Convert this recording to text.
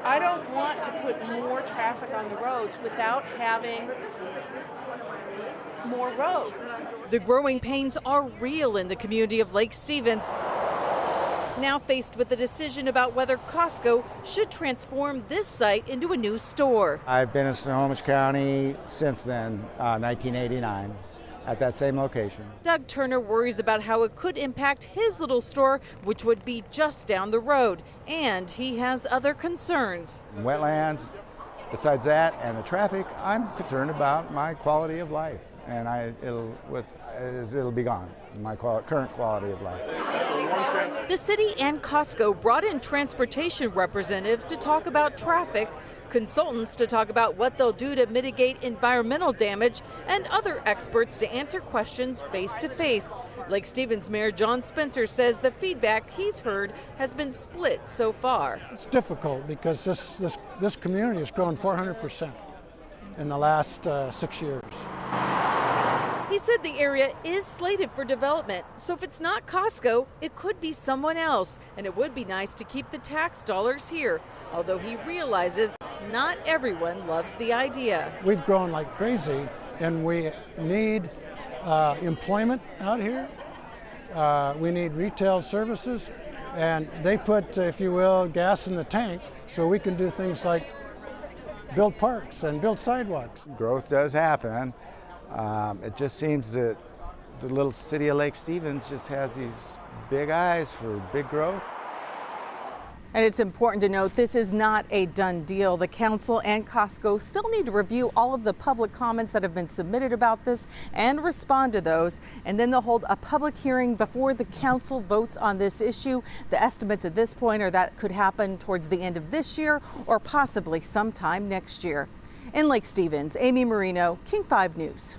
I don't want to put more traffic on the roads without having more roads. The growing pains are real in the community of Lake Stevens, now faced with the decision about whether Costco should transform this site into a new store. I've been in Snohomish County since then, 1989, at that same location. Doug Turner worries about how it could impact his little store, which would be just down the road. And he has other concerns. Wetlands, besides that, and the traffic, I'm concerned about my quality of life. And it'll be gone, my current quality of life. The city and Costco brought in transportation representatives to talk about traffic, consultants to talk about what they'll do to mitigate environmental damage, and other experts to answer questions face to face. Lake Stevens Mayor John Spencer says the feedback he's heard has been split so far. It's difficult because this community has grown 400% in the last 6 years. He said the area is slated for development, so if it's not Costco, it could be someone else, and it would be nice to keep the tax dollars here, although he realizes not everyone loves the idea. We've grown like crazy, and we need employment out here. We need retail services, and they put, if you will, gas in the tank so we can do things like build parks and build sidewalks. Growth does happen. It just seems that the little city of Lake Stevens just has these big eyes for big growth. And it's important to note this is not a done deal. The council and Costco still need to review all of the public comments that have been submitted about this and respond to those. And then they'll hold a public hearing before the council votes on this issue. The estimates at this point are that could happen towards the end of this year or possibly sometime next year. In Lake Stevens, Amy Marino, King 5 News.